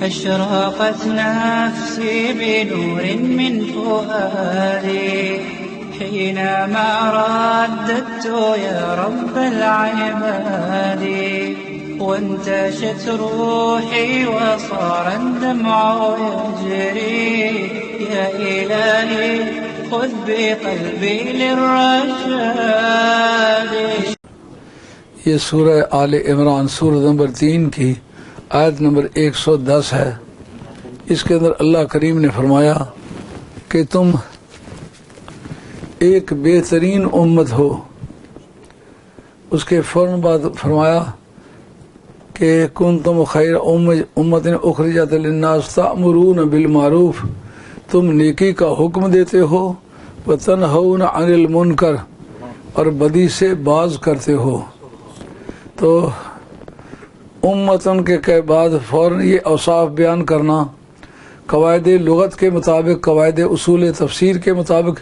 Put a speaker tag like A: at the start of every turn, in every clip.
A: أشرقت نفسي بنور من فؤادي حينما رددت يا رب العباد وانتشت روحي وصار الدمع يجري يا إلهي خذ بقلبي للرشاد.
B: یہ سورہ آل عمران سورہ نمبر 3 کی آیت نمبر 110 ہے. اس کے اندر اللہ کریم نے فرمایا کہ تم ایک بہترین امت ہو. اس کے فوراً بعد فرمایا کہ کنتم خیر امت اخرجت للناس تأمرون بالمعروف، تم نیکی کا حکم دیتے ہو، وتنہون عن المنکر، اور بدی سے باز کرتے ہو. تو امتن کے بعد فوراً یہ اوصاف بیان کرنا قواعد لغت کے مطابق، قواعد اصول تفسیر کے مطابق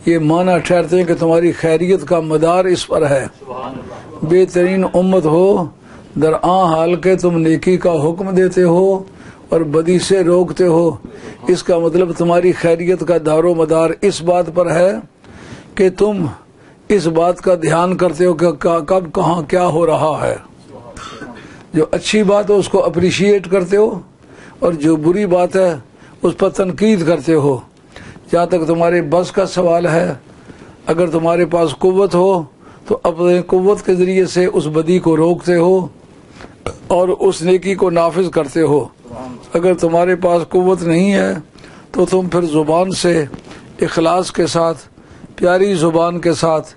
B: یہ معنی ٹھہرتے ہیں کہ تمہاری خیریت کا مدار اس پر ہے. بہترین امت ہو درآں حال کے تم نیکی کا حکم دیتے ہو اور بدی سے روکتے ہو. اس کا مطلب تمہاری خیریت کا دار و مدار اس بات پر ہے کہ تم اس بات کا دھیان کرتے ہو کہ کب کہاں کیا ہو رہا ہے. جو اچھی بات ہے اس کو اپریشیٹ کرتے ہو اور جو بری بات ہے اس پر تنقید کرتے ہو. جہاں تک تمہارے بس کا سوال ہے، اگر تمہارے پاس قوت ہو تو اپنے قوت کے ذریعے سے اس بدی کو روکتے ہو اور اس نیکی کو نافذ کرتے ہو. اگر تمہارے پاس قوت نہیں ہے تو تم پھر زبان سے اخلاص کے ساتھ، پیاری زبان کے ساتھ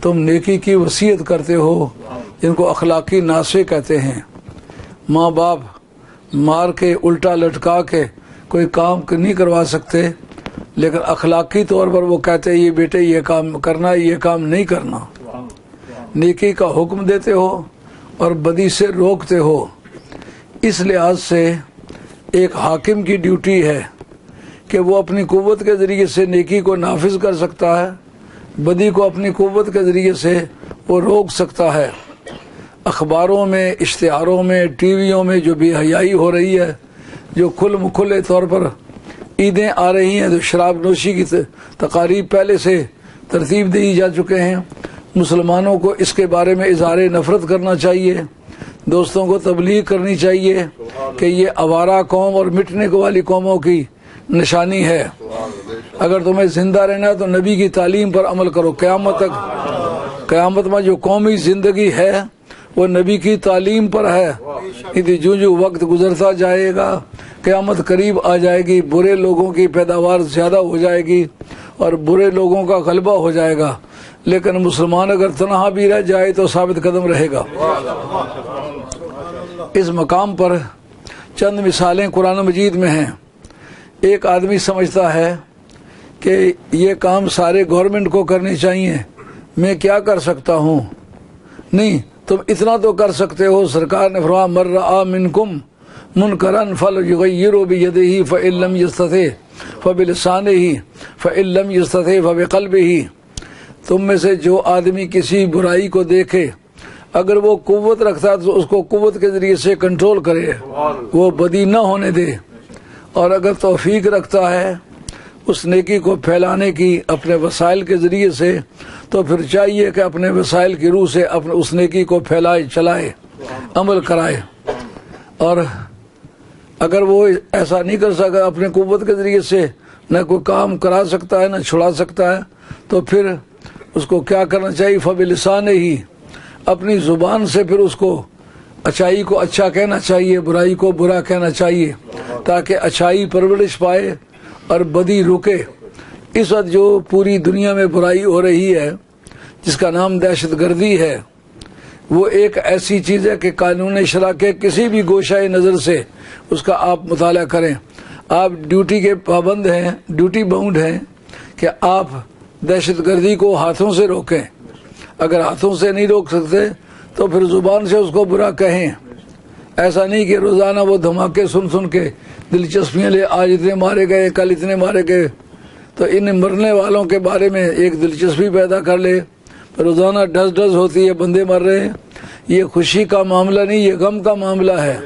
B: تم نیکی کی وصیت کرتے ہو، جن کو اخلاقی ناصح کہتے ہیں. ماں باپ مار کے الٹا لٹکا کے کوئی کام نہیں کروا سکتے، لیکن اخلاقی طور پر وہ کہتے ہیں یہ بیٹے یہ کام کرنا، یہ کام نہیں کرنا. نیکی کا حکم دیتے ہو اور بدی سے روکتے ہو. اس لحاظ سے ایک حاکم کی ڈیوٹی ہے کہ وہ اپنی قوت کے ذریعے سے نیکی کو نافذ کر سکتا ہے، بدی کو اپنی قوت کے ذریعے سے وہ روک سکتا ہے. اخباروں میں، اشتہاروں میں، ٹی ویوں میں جو بے حیائی ہو رہی ہے، جو کھلے طور پر عیدیں آ رہی ہیں، جو شراب نوشی کی تقاریب پہلے سے ترتیب دی جا چکے ہیں، مسلمانوں کو اس کے بارے میں اظہار نفرت کرنا چاہیے، دوستوں کو تبلیغ کرنی چاہیے کہ یہ آوارہ قوم اور مٹنے والی قوموں کی نشانی ہے. اگر تمہیں زندہ رہنا ہے تو نبی کی تعلیم پر عمل کرو. قیامت تک، قیامت میں جو قومی زندگی ہے وہ نبی کی تعلیم پر ہے. جو وقت گزرتا جائے گا قیامت قریب آ جائے گی، برے لوگوں کی پیداوار زیادہ ہو جائے گی اور برے لوگوں کا غلبہ ہو جائے گا. لیکن مسلمان اگر تنہا بھی رہ جائے تو ثابت قدم رہے گا. اس مقام پر چند مثالیں قرآن مجید میں ہیں. ایک آدمی سمجھتا ہے کہ یہ کام سارے گورنمنٹ کو کرنے چاہیے، میں کیا کر سکتا ہوں؟ نہیں، تم اتنا تو کر سکتے ہو. سرکار نے فرمایا من رأى منکم منکرا فلیغیرہ بیدہ فإن لم یستطع فبلسانہ فإن لم یستطع فبقلبہ. تم میں سے جو آدمی کسی برائی کو دیکھے، اگر وہ قوت رکھتا ہے تو اس کو قوت کے ذریعے سے کنٹرول کرے، وہ بدی نہ ہونے دے. اور اگر توفیق رکھتا ہے اس نیکی کو پھیلانے کی اپنے وسائل کے ذریعے سے، تو پھر چاہیے کہ اپنے وسائل کی روح سے اپنے اس نیکی کو پھیلائے، چلائے، عمل کرائے. اور اگر وہ ایسا نہیں کر سکتا، اپنے قوت کے ذریعے سے نہ کوئی کام کرا سکتا ہے نہ چھڑا سکتا ہے، تو پھر اس کو کیا کرنا چاہیے؟ فبلسانہ ہی، اپنی زبان سے پھر اس کو اچھائی کو اچھا کہنا چاہیے، برائی کو برا کہنا چاہیے، تاکہ اچھائی پرورش پائے اور بدی رکے. اس وقت جو پوری دنیا میں برائی ہو رہی ہے جس کا نام دہشت گردی ہے، وہ ایک ایسی چیز ہے کہ قانون شرع کے کسی بھی گوشہ نظر سے اس کا آپ مطالعہ کریں. آپ ڈیوٹی کے پابند ہیں، ڈیوٹی باؤنڈ ہیں کہ آپ دہشت گردی کو ہاتھوں سے روکیں. اگر ہاتھوں سے نہیں روک سکتے تو پھر زبان سے اس کو برا کہیں. ایسا نہیں کہ روزانہ وہ دھماکے سن کے دلچسپیاں لے، آج اتنے مارے گئے، کل اتنے مارے گئے، تو ان مرنے والوں کے بارے میں ایک دلچسپی پیدا کر لے. روزانہ ڈز ہوتی ہے، بندے مر رہے ہیں. یہ خوشی کا معاملہ نہیں، یہ غم کا معاملہ ہے.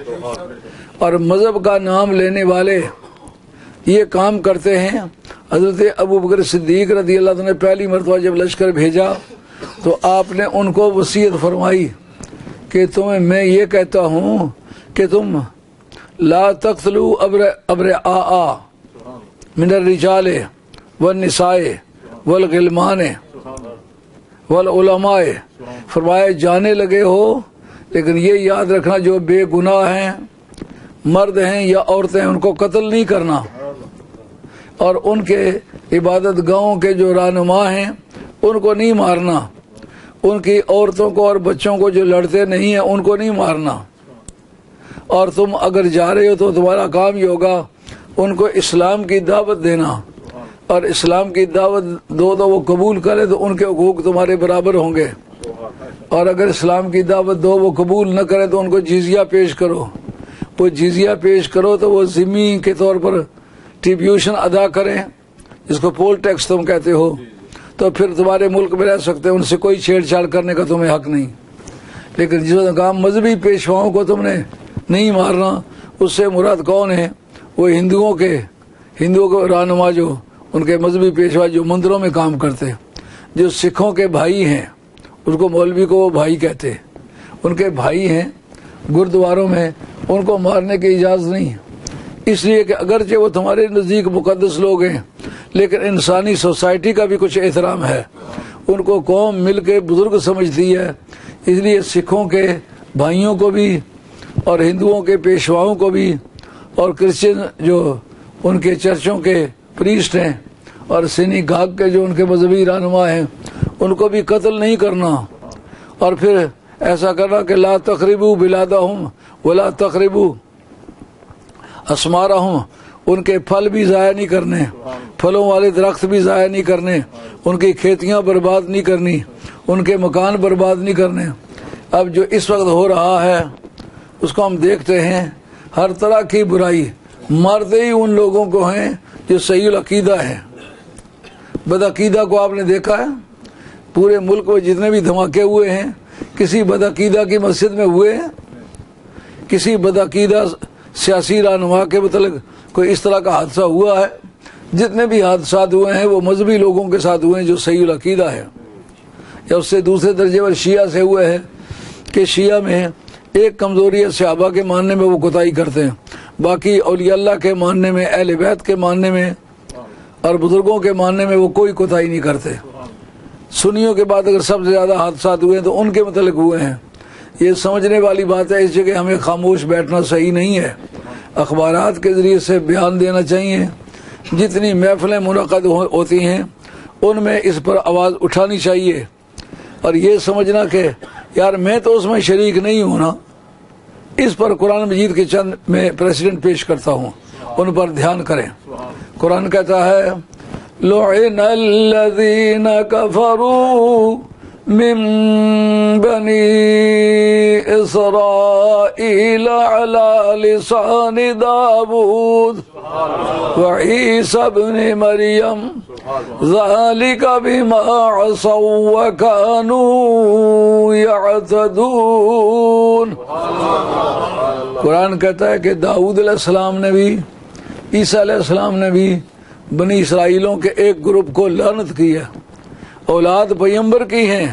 B: اور مذہب کا نام لینے والے یہ کام کرتے ہیں۔ حضرت ابو بکر صدیق رضی اللہ عنہ نے پہلی مرتبہ جب لشکر بھیجا تو آپ نے ان کو وصیت فرمائی کہ تمہیں میں یہ کہتا ہوں کہ تم لا تقتلوا ابرئاء من الرجال والنساء والغلمان والعلماء، فرمایا جانے لگے ہو لیکن یہ یاد رکھنا جو بے گناہ ہیں، مرد ہیں یا عورتیں، ان کو قتل نہیں کرنا، اور ان کے عبادت گاہوں کے جو رہنما ہیں ان کو نہیں مارنا، ان کی عورتوں کو اور بچوں کو جو لڑتے نہیں ہیں ان کو نہیں مارنا، اور تم اگر جا رہے ہو تو تمہارا کام یہ ہوگا ان کو اسلام کی دعوت دینا، اور اسلام کی دعوت دو تو وہ قبول کرے تو ان کے حقوق تمہارے برابر ہوں گے، اور اگر اسلام کی دعوت دو وہ قبول نہ کرے تو ان کو جزیہ پیش کرو، وہ جزیہ پیش کرو تو وہ ذمہ کے طور پر ٹریبیوشن ادا کریں، جس کو پول ٹیکس تم کہتے ہو، تو پھر تمہارے ملک میں رہ سکتے ہیں، ان سے کوئی چھیڑ چھاڑ کرنے کا تمہیں حق نہیں۔ لیکن جس وقت کام مذہبی پیشواؤں کو تم نے نہیں مارنا، اس سے مراد کون ہے؟ وہ ہندوؤں کے رہنما، جو ان کے مذہبی پیشوا جو مندروں میں کام کرتے، جو سکھوں کے بھائی ہیں، اس کو مولوی کو وہ بھائی کہتے، ان کے بھائی ہیں گردواروں میں، ان کو مارنے کی اجازت نہیں، اس لیے کہ اگرچہ وہ تمہارے نزدیک مقدس لوگ ہیں لیکن انسانی سوسائٹی کا بھی کچھ احترام ہے، ان کو قوم مل کے بزرگ سمجھتی ہے، اس لیے سکھوں کے بھائیوں کو بھی اور ہندوؤں کے پیشواؤں کو بھی اور کرسچن جو ان کے چرچوں کے پریسٹ ہیں اور سینی گاگ کے جو ان کے مذہبی رہنما ہیں ان کو بھی قتل نہیں کرنا، اور پھر ایسا کرنا کہ لا تقربوا بلادہم ولا تقربوا اسمارہم، ان کے پھل بھی ضائع نہیں کرنے، پھلوں والے درخت بھی ضائع نہیں کرنے، ان کی کھیتیاں برباد نہیں کرنی، ان کے مکان برباد نہیں کرنے۔ اب جو اس وقت ہو رہا ہے اس کو ہم دیکھتے ہیں، ہر طرح کی برائی مارتے ہی ان لوگوں کو ہیں جو صحیح العقیدہ ہیں۔ بدعقیدہ کو آپ نے دیکھا ہے؟ پورے ملک میں جتنے بھی دھماکے ہوئے ہیں کسی بدعقیدہ کی مسجد میں ہوئے ہیں؟ کسی بدعقیدہ سیاسی رہنما کے متعلق کوئی اس طرح کا حادثہ ہوا ہے؟ جتنے بھی حادثات ہوئے ہیں وہ مذہبی لوگوں کے ساتھ ہوئے ہیں جو صحیح العقیدہ ہے، یا اس سے دوسرے درجے پر شیعہ سے ہوئے ہیں کہ شیعہ میں ایک کمزوری ہے، صحابہ کے ماننے میں وہ کوتاہی کرتے ہیں، باقی اولیاء اللہ کے ماننے میں، اہل بیت کے ماننے میں اور بزرگوں کے ماننے میں وہ کوئی کوتاہی نہیں کرتے۔ سنیوں کے بعد اگر سب سے زیادہ حادثات ہوئے ہیں تو ان کے متعلق ہوئے ہیں۔ یہ سمجھنے والی بات ہے، اس جگہ ہمیں خاموش بیٹھنا صحیح نہیں ہے، اخبارات کے ذریعے سے بیان دینا چاہیے، جتنی محفلیں منعقد ہوتی ہیں ان میں اس پر آواز اٹھانی چاہیے، اور یہ سمجھنا کہ یار میں تو اس میں شریک نہیں ہوں نا، اس پر قرآن مجید کے چند میں پریسیڈنٹ پیش کرتا ہوں، ان پر دھیان کریں۔ قرآن کہتا ہے لعن الذین کفروا من بنی اسرائیل علی لسان داود وعیسی ابن مریم ذالک بما عصوا وکانوا یعتدون۔ قرآن کہتا ہے کہ داؤد علیہ السلام نے بھی، عیسیٰ علیہ السلام نے بھی بنی اسرائیلوں کے ایک گروپ کو لعنت کی ہے، اولاد پیغمبر کی ہیں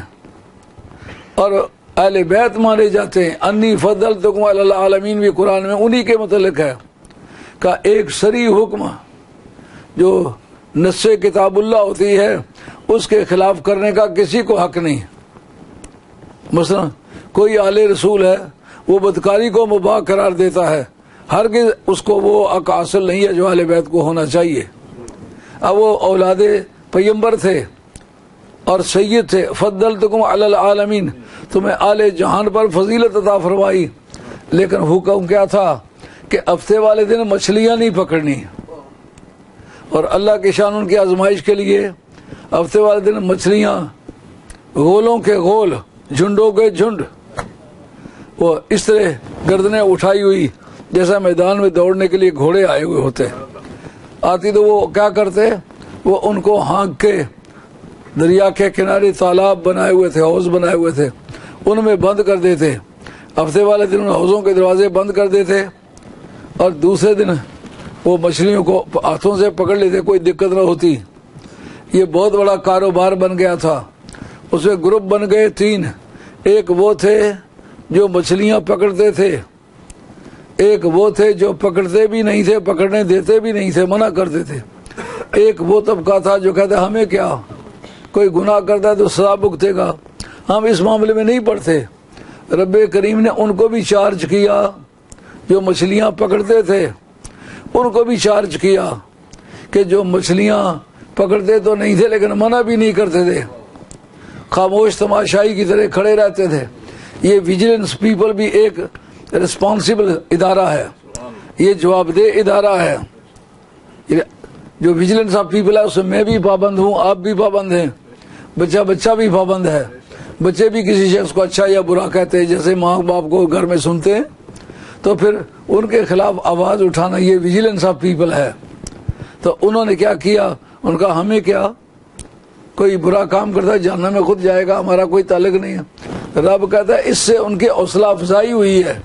B: اور اہل بیت مانے جاتے ہیں۔ انی فضلتکم علی العالمین بھی قرآن میں انہی کے متعلق ہے کہ ایک صریح حکم جو نص کتاب اللہ ہوتی ہے اس کے خلاف کرنے کا کسی کو حق نہیں۔ مثلا کوئی آل رسول ہے وہ بدکاری کو مباح قرار دیتا ہے، ہرگز اس کو وہ حق حاصل نہیں ہے جو اہل بیت کو ہونا چاہیے۔ اب وہ اولاد پیغمبر تھے اور سید تھے، فضلتکم علی العالمین، تمہیں آل جہان پر فضیلت عطا فرمائی، لیکن حکم کیا تھا کہ ہفتے والے دن مچھلیاں نہیں پکڑنی، اور اللہ کی شان ان کی آزمائش کے لیے ہفتے والے دن مچھلیاں غولوں کے غول، جھنڈوں کے جھنڈ، وہ اس طرح گردنیں اٹھائی ہوئی جیسا میدان میں دوڑنے کے لیے گھوڑے آئے ہوئے ہوتے، آتی تو وہ کیا کرتے، وہ ان کو ہانک کے دریا کے کنارے تالاب بنائے ہوئے تھے، حوض بنائے ہوئے تھے، ان میں بند کر دیتے۔ ہفتے والے دن ان حوضوں کے دروازے بند کر دیتے اور دوسرے دن وہ مچھلیوں کو ہاتھوں سے پکڑ لیتے, کوئی دقت نہ ہوتی. یہ بہت بڑا کاروبار بن گیا تھا. اس میں گروپ بن گئے 3. ایک وہ تھے جو مچھلیاں پکڑتے تھے, ایک وہ تھے جو پکڑتے بھی نہیں تھے, پکڑنے دیتے بھی نہیں تھے, منع کرتے تھے. ایک وہ طبقہ تھا جو کہتا ہمیں کیا, کوئی گناہ کرتا ہے تو سزا بھگتے گا, ہم اس معاملے میں نہیں پڑتے. رب کریم نے ان کو بھی چارج کیا, جو مچھلیاں پکڑتے تھے ان کو بھی چارج کیا کہ جو مچھلیاں پکڑتے تو نہیں تھے لیکن منع بھی نہیں کرتے تھے, خاموش تماشائی کی طرح کھڑے رہتے تھے. یہ ویجیلنس پیپل بھی ایک رسپانسبل ادارہ ہے, یہ جواب دہ ادارہ ہے. جو ویجیلنس آف پیپل ہے اس میں بھی پابند ہوں, آپ بھی پابند ہیں, بچہ بھی پابند ہے. بچے بھی کسی شخص کو اچھا یا برا کہتے ہیں, جیسے ماں باپ کو گھر میں سنتے ہیں تو پھر ان کے خلاف آواز اٹھانا, یہ ویجیلنس آف پیپل ہے. تو انہوں نے کیا کیا, ان کا ہمیں کیا, کوئی برا کام کرتا ہے جہنم میں خود جائے گا, ہمارا کوئی تعلق نہیں ہے. رب کہتا ہے اس سے ان کی حوصلہ افزائی ہوئی ہے.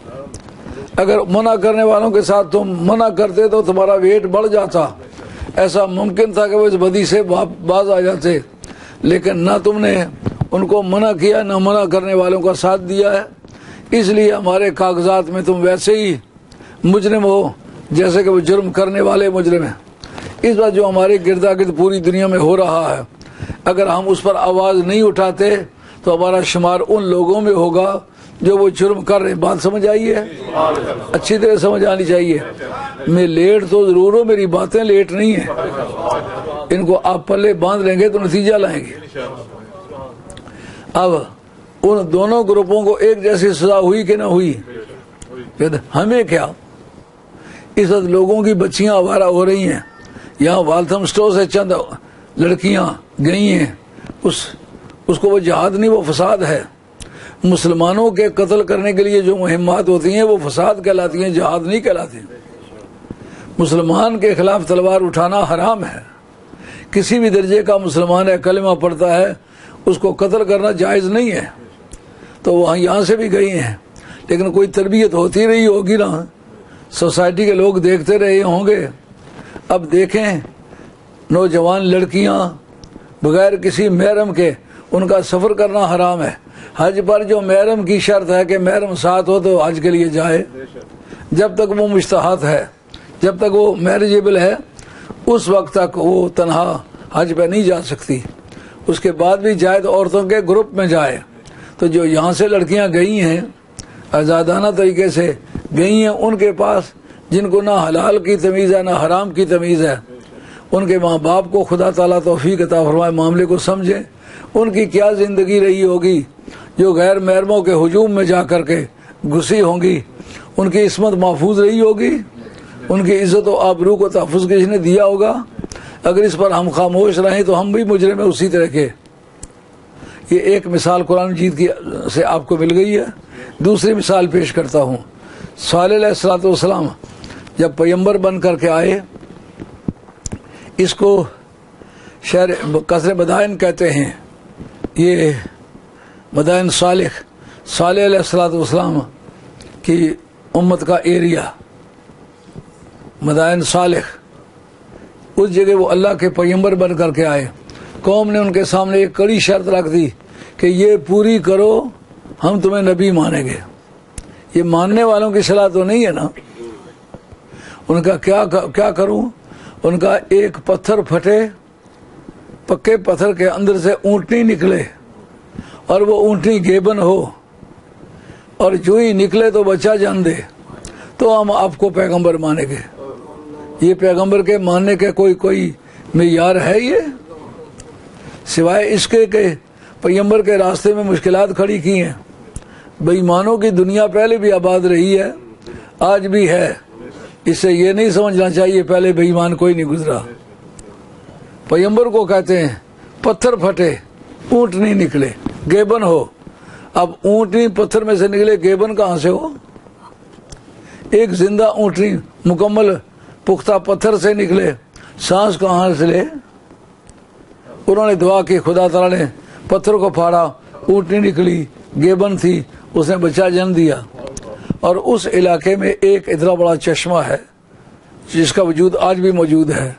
B: اگر منع کرنے والوں کے ساتھ تم منع کرتے تو تمہارا ویٹ بڑھ جاتا, ایسا ممکن تھا کہ وہ اس بدی سے باز آ جاتے, لیکن نہ تم نے ان کو منع کیا نہ منع کرنے والوں کا ساتھ دیا ہے. اس لیے ہمارے کاغذات میں تم ویسے ہی مجرم ہو جیسے کہ وہ جرم کرنے والے مجرم ہیں. اس بات جو ہمارے گردا گرد پوری دنیا میں ہو رہا ہے, اگر ہم اس پر آواز نہیں اٹھاتے تو ہمارا شمار ان لوگوں میں ہوگا جو وہ جرم کر رہے ہیں. بات سمجھ آئی ہے, اچھی طرح سمجھ آنی چاہیے. میں لیٹ تو ضرور ہوں, میری باتیں لیٹ نہیں ہیں, ان کو آپ پلے باندھ لیں گے تو نتیجہ لائیں گے. اب ان دونوں گروپوں کو ایک جیسی سزا ہوئی کہ نہ ہوئی, ہمیں کیا. اس وقت لوگوں کی بچیاں آوارہ ہو رہی ہیں. یہاں والتھم اسٹور سے چند لڑکیاں گئی ہیں, اس کو وہ جہاد نہیں, وہ فساد ہے. مسلمانوں کے قتل کرنے کے لیے جو مہمات ہوتی ہیں وہ فساد کہلاتی ہیں, جہاد نہیں کہلاتی. مسلمان کے خلاف تلوار اٹھانا حرام ہے. کسی بھی درجے کا مسلمان ہے, کلمہ پڑھتا ہے, اس کو قتل کرنا جائز نہیں ہے. تو وہاں یہاں سے بھی گئی ہیں, لیکن کوئی تربیت ہوتی رہی ہوگی نا, سوسائٹی کے لوگ دیکھتے رہے ہوں گے. اب دیکھیں نوجوان لڑکیاں بغیر کسی محرم کے, ان کا سفر کرنا حرام ہے. حج پر جو محرم کی شرط ہے کہ محرم ساتھ ہو تو حج کے لیے جائے. جب تک وہ مشتہات ہے, جب تک وہ میریجیبل ہے, اس وقت تک وہ تنہا حج پہ نہیں جا سکتی. اس کے بعد بھی جائے تو عورتوں کے گروپ میں جائے. تو جو یہاں سے لڑکیاں گئی ہیں آزادانہ طریقے سے گئی ہیں, ان کے پاس جن کو نہ حلال کی تمیز ہے نہ حرام کی تمیز ہے, ان کے ماں باپ کو خدا تعالیٰ توفیق عطا فرمائے, معاملے کو سمجھیں. ان کی کیا زندگی رہی ہوگی جو غیر محرموں کے ہجوم میں جا کر کے گھسی ہوں گی. ان کی عصمت محفوظ رہی ہوگی, ان کی عزت و آبرو کو تحفظ کسی نے دیا ہوگا. اگر اس پر ہم خاموش رہیں تو ہم بھی مجرم ہیں اسی طرح کے. یہ ایک مثال قرآن مجید کی سے آپ کو مل گئی ہے. دوسری مثال پیش کرتا ہوں. صالح علیہ الصلوۃ والسلام جب پیغمبر بن کر کے آئے, اس کو شہر قصر مدائن کہتے ہیں. یہ مدائن صالح علیہ الصلوۃ والسلام کی امت کا ایریا, مدائن صالح, اس جگہ وہ اللہ کے پیغمبر بن کر کے آئے. قوم نے ان کے سامنے ایک کڑی شرط رکھ دی کہ یہ پوری کرو ہم تمہیں نبی مانیں گے. یہ ماننے والوں کی صلاح تو نہیں ہے نا. ان کا کیا کروں, ان کا ایک پتھر پھٹے, پکے پتھر کے اندر سے اونٹنی نکلے اور وہ اونٹنی گیبن ہو, اور جو ہی نکلے تو بچہ جان دے, تو ہم آپ کو پیغمبر مانیں گے. یہ پیغمبر کے ماننے کے کوئی معیار ہے یہ, سوائے اس کے کہ پیغمبر کے راستے میں مشکلات کھڑی کی ہیں. بے ایمانوں کی دنیا پہلے بھی آباد رہی ہے, آج بھی ہے. اس سے یہ نہیں سمجھنا چاہیے پہلے بے ایمان کوئی نہیں گزرا. پیغمبر کو کہتے ہیں پتھر پھٹے, اونٹنی نکلے, گیبن ہو. اب اونٹنی پتھر میں سے نکلے, گیبن کہاں سے ہو؟ ایک زندہ اونٹنی مکمل پختہ پتھر سے نکلے, سانس کہاں سے لے؟ انہوں نے دعا کی, خدا تعالیٰ نے پتھر کو پھاڑا, اونٹنی نکلی, گیبن تھی, اس نے بچہ جنم دیا. اور اس علاقے میں ایک اتنا بڑا چشمہ ہے جس کا وجود آج بھی موجود ہے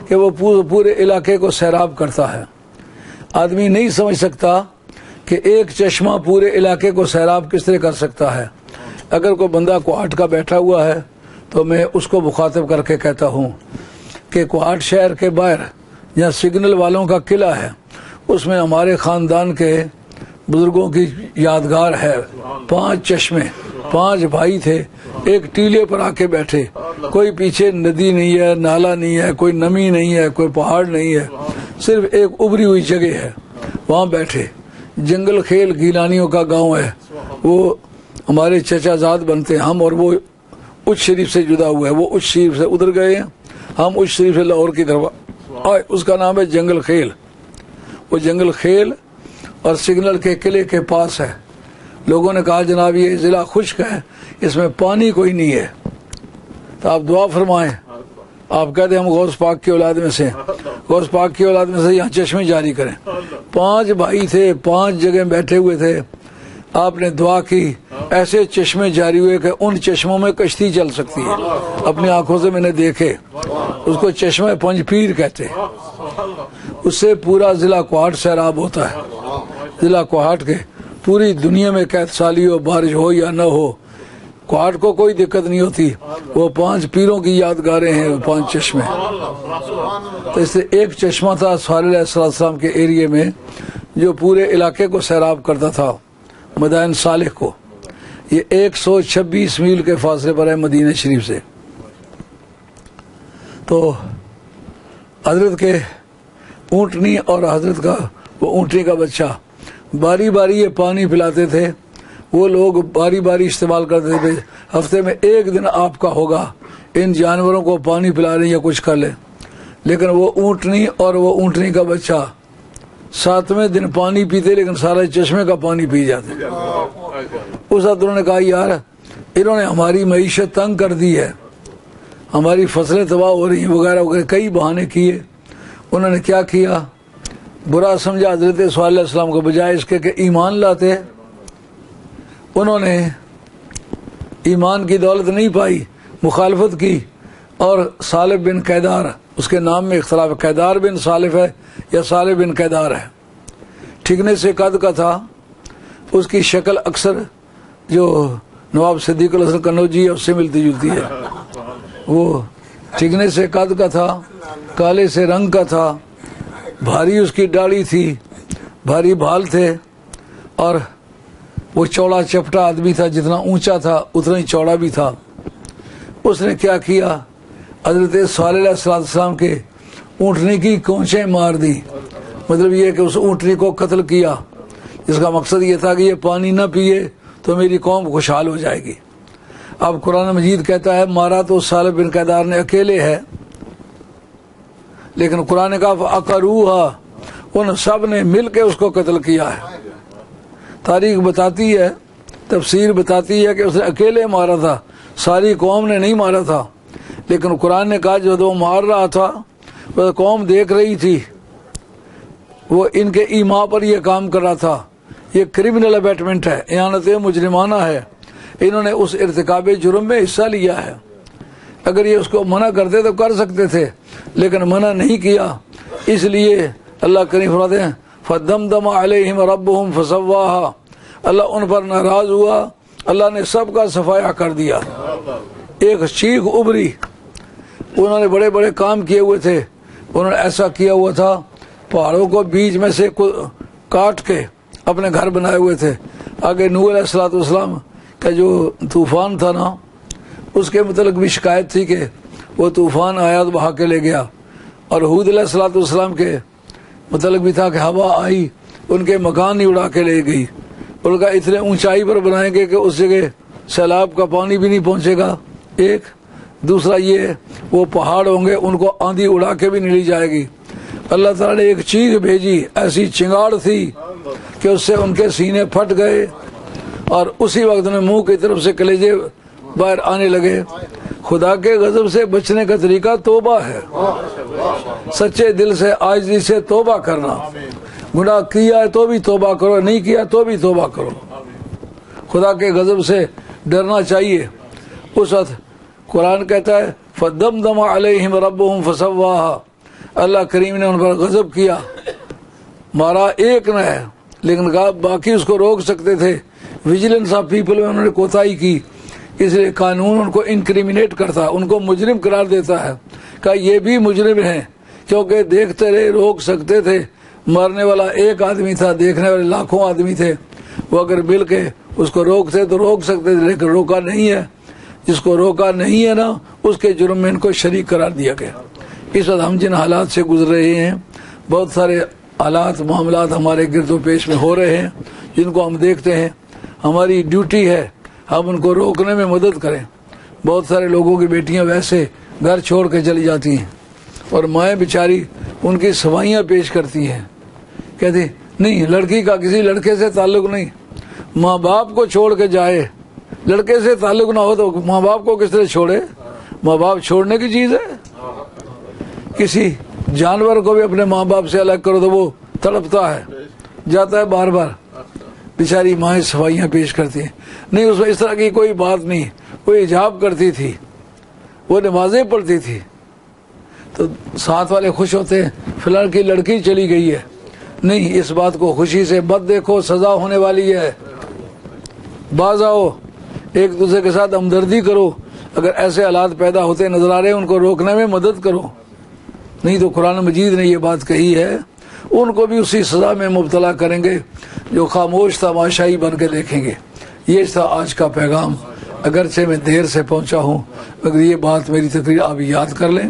B: کہ وہ پورے علاقے کو سیراب کرتا ہے. آدمی نہیں سمجھ سکتا کہ ایک چشمہ پورے علاقے کو سیراب کس طرح کر سکتا ہے. اگر کوئی بندہ کوہاٹ کا بیٹھا ہوا ہے تو میں اس کو مخاطب کر کے کہتا ہوں کہ کوہاٹ شہر کے باہر جہاں سگنل والوں کا قلعہ ہے اس میں ہمارے خاندان کے بزرگوں کی یادگار ہے. 5 چشمے، 5 بھائی تھے، ایک ٹیلے پر آ کے بیٹھے. کوئی پیچھے ندی نہیں ہے، نالا نہیں ہے، کوئی نمی نہیں ہے، کوئی پہاڑ نہیں ہے، صرف ایک ابری ہوئی جگہ ہے. وہاں بیٹھے. جنگل خیل گیلانیوں کا گاؤں ہے، وہ ہمارے چچا زاد بنتے ہیں. ہم اور وہ اچ شریف سے جدا ہوا ہے. وہ اچ شریف سے ادھر گئے ہیں، ہم اچ شریف سے لاہور کی طرف آئے. اس کا نام ہے جنگل خیل. وہ جنگل خیل اور سگنل کے قلعے کے پاس ہے. لوگوں نے کہا جناب یہ ضلع خشک ہے، اس میں پانی کوئی نہیں ہے، تو آپ دعا فرمائیں. آپ کہتے ہیں ہم غوث پاک کی اولاد میں سے، غوث پاک کی اولاد میں سے یہاں چشمے جاری کریں. 5 بھائی تھے، 5 جگہ بیٹھے ہوئے تھے. آپ نے دعا کی، ایسے چشمے جاری ہوئے کہ ان چشموں میں کشتی چل سکتی ہے. اپنی آنکھوں سے میں نے دیکھے. اس کو چشمہ پنج پیر کہتے ہیں. اس سے پورا ضلع کوہاٹ سیراب ہوتا ہے. ضلع کوہاٹ کے پوری دنیا میں قحط سالی ہو، بارش ہو یا نہ ہو، کوہاٹ کو کوئی دقت نہیں ہوتی. وہ 5 پیروں کی یادگاریں ہیں، 5 چشمے. تو اس سے ایک چشمہ تھا صالح علیہ السلام کے ایریے میں جو پورے علاقے کو سیراب کرتا تھا، مدائن صالح کو. یہ 126 میل کے فاصلے پر ہے مدینہ شریف سے. تو حضرت کے اونٹنی اور حضرت کا وہ اونٹنی کا بچہ باری باری یہ پانی پلاتے تھے. وہ لوگ باری باری استعمال کرتے تھے. ہفتے میں ایک دن آپ کا ہوگا ان جانوروں کو پانی پلا لیں یا کچھ کر لیں. لیکن وہ اونٹنی اور وہ اونٹنی کا بچہ 7ویں دن پانی پیتے لیکن سارے چشمے کا پانی پی جاتے. اس وقت انہوں نے کہا یار انہوں نے ہماری معیشت تنگ کر دی ہے، ہماری فصلیں تباہ ہو رہی ہیں وغیرہ وغیرہ، کئی بہانے کیے. انہوں نے کیا کیا؟ برا سمجھا حضرت صالح علیہ السلام کو، بجائے اس کے کہ ایمان لاتے. انہوں نے ایمان کی دولت نہیں پائی، مخالفت کی. اور صالح بن قیدار، اس کے نام میں اختلاف ہے، قیدار بن صالح ہے یا صالح بن قیدار ہے. ٹھیکنے سے قد کا تھا. اس کی شکل اکثر جو نواب صدیق الحسن قنوجی ہے اس سے ملتی جلتی ہے. وہ ٹھیکنے سے قد کا تھا، کالے سے رنگ کا تھا، بھاری اس کی داڑھی تھی، بھاری بال تھے، اور وہ چوڑا چپٹا آدمی تھا. جتنا اونچا تھا اتنا ہی چوڑا بھی تھا. اس نے کیا کیا؟ حضرت صالح علیہ السلام کے اونٹنی کی کونچیں مار دی. مطلب یہ کہ اس اونٹنی کو قتل کیا. اس کا مقصد یہ تھا کہ یہ پانی نہ پیے تو میری قوم خوشحال ہو جائے گی. اب قرآن مجید کہتا ہے مارا تو صالح بن قیدار نے اکیلے ہے، لیکن قرآن نے کہا فَأَقَرُوهَا، ان سب نے مل کے اس کو قتل کیا ہے. تاریخ بتاتی ہے، تفسیر بتاتی ہے کہ اس نے اکیلے مارا تھا، ساری قوم نے نہیں مارا تھا. لیکن قرآن نے کہا جب وہ مار رہا تھا وہ قوم دیکھ رہی تھی، وہ ان کے ایما پر یہ کام کر رہا تھا. یہ کرمنل ابیٹمنٹ ہے، اعانت مجرمانہ ہے. انہوں نے اس ارتکاب جرم میں حصہ لیا ہے. اگر یہ اس کو منع کرتے تو کر سکتے تھے، لیکن منع نہیں کیا. اس لیے اللہ کریم فرماتے ہیں فَدَمْدَمَ عَلَيْهِمْ رَبُّهُمْ فَسَوَّاهَا، اللہ ان پر ناراض ہوا، اللہ نے سب کا صفایا کر دیا. ایک چیخ ابری. انہوں نے بڑے بڑے کام کیے ہوئے تھے. انہوں نے ایسا کیا ہوا تھا پہاڑوں کو بیچ میں سے کاٹ کے اپنے گھر بنائے ہوئے تھے. آگے نوح علیہ السلام کا جو طوفان تھا نا، اس کے متعلق بھی شکایت تھی کہ وہ طوفان آیا تو بہا کے لے گیا. اور ہود علیہ السلام کے متعلق بھی تھا کہ ہوا آئی ان کے مکان ہی اڑا کے لے گئی. ان کا اتنے اونچائی پر بنائیں گے کہ اس جگہ سیلاب کا پانی بھی نہیں پہنچے گا. ایک دوسرا یہ وہ پہاڑ ہوں گے ان کو آندھی اڑا کے بھی نہیں لی جائے گی. اللہ تعالیٰ نے ایک چیخ بھیجی، ایسی چنگاڑ تھی کہ اس سے ان کے سینے پھٹ گئے اور اسی وقت میں منہ کی طرف سے کلیجے باہر آنے لگے. خدا کے غضب سے بچنے کا طریقہ توبہ ہے، سچے دل سے عاجزی سے توبہ کرنا. گناہ کیا ہے تو بھی توبہ کرو، نہیں کیا تو بھی توبہ کرو. خدا کے غضب سے ڈرنا چاہیے۔ اس وقت قرآن کہتا ہے فَدَمْدَمَ عَلَيْهِمْ رَبُّهُمْ فَسَوَّاهَا، اللہ کریم نے ان پر غضب کیا، مارا ایک نہ ہے لیکن باقی اس کو روک سکتے تھے۔ ویجیلنس آف پیپل میں انہوں نے کوتاہی کی، اس لیے قانون ان کو انکریمنیٹ کرتا، ان کو مجرم قرار دیتا ہے کہ یہ بھی مجرم ہیں، کیونکہ دیکھتے رہے، روک سکتے تھے۔ مرنے والا ایک آدمی تھا، دیکھنے والے لاکھوں آدمی تھے، وہ اگر مل کے اس کو روکتے تو روک سکتے تھے، لیکن روکا نہیں ہے۔ جس کو روکا نہیں ہے نا، اس کے جرم میں ان کو شریک قرار دیا گیا۔ اس وقت ہم جن حالات سے گزر رہے ہیں، بہت سارے حالات معاملات ہمارے گرد و پیش میں ہو رہے ہیں جن کو ہم دیکھتے ہیں، ہماری ڈیوٹی ہے ہم ان کو روکنے میں مدد کریں۔ بہت سارے لوگوں کی بیٹیاں ویسے گھر چھوڑ کے چلی جاتی ہیں اور مائیں بیچاری ان کی سوائیاں پیش کرتی ہیں، کہتی نہیں لڑکی کا کسی لڑکے سے تعلق نہیں، ماں باپ کو چھوڑ کے جائے، لڑکے سے تعلق نہ ہو تو ماں باپ کو کس طرح چھوڑے؟ ماں باپ چھوڑنے کی چیز ہے؟ کسی جانور کو بھی اپنے ماں باپ سے الگ کرو تو وہ تڑپتا ہے، جاتا ہے بار بار، بیچاری مائیں صفائیاں پیش کرتی ہیں۔ نہیں اس میں اس طرح کی کوئی بات نہیں، وہ حجاب کرتی تھی، وہ نمازیں پڑھتی تھی، تو ساتھ والے خوش ہوتے ہیں فلاں کی لڑکی چلی گئی ہے۔ نہیں، اس بات کو خوشی سے مت دیکھو، سزا ہونے والی ہے، باز آؤ، ایک دوسرے کے ساتھ ہمدردی کرو۔ اگر ایسے حالات پیدا ہوتے نظر آ رہے ہیں ان کو روکنے میں مدد کرو، نہیں تو قرآن مجید نے یہ بات کہی ہے ان کو بھی اسی سزا میں مبتلا کریں گے جو خاموش تماشائی بن کے دیکھیں گے۔ یہ تھا آج کا پیغام، اگرچہ میں دیر سے پہنچا ہوں مگر یہ بات میری تقریر آپ یاد کر لیں،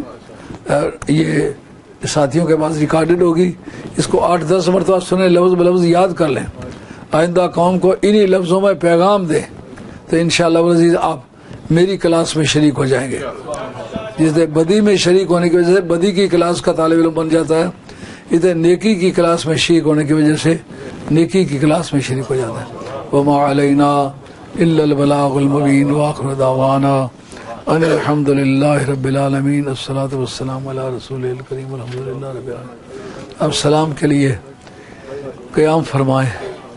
B: یہ ساتھیوں کے پاس ریکارڈڈ ہوگی، اس کو 8-10 مرتبہ سنیں، لفظ بلفظ یاد کر لیں، آئندہ قوم کو انہی لفظوں میں پیغام دیں تو انشاءاللہ العزیز آپ میری کلاس میں شریک ہو جائیں گے۔ جس سے بدی میں شریک ہونے کی وجہ سے بدی کی کلاس کا طالب علم بن جاتا ہے، ادھر نیکی کی کلاس میں شریک ہونے کی وجہ سے نیکی کی کلاس میں شریک ہو جاتا ہے۔ وما علینا الا البلاغ المبین وآخر دعوانا ان الحمد للہ رب العالمین، الصلاۃ والسلام علی رسول الکریم، الحمد للہ رب العالمین۔ اب سلام کے لیے قیام فرمائیں۔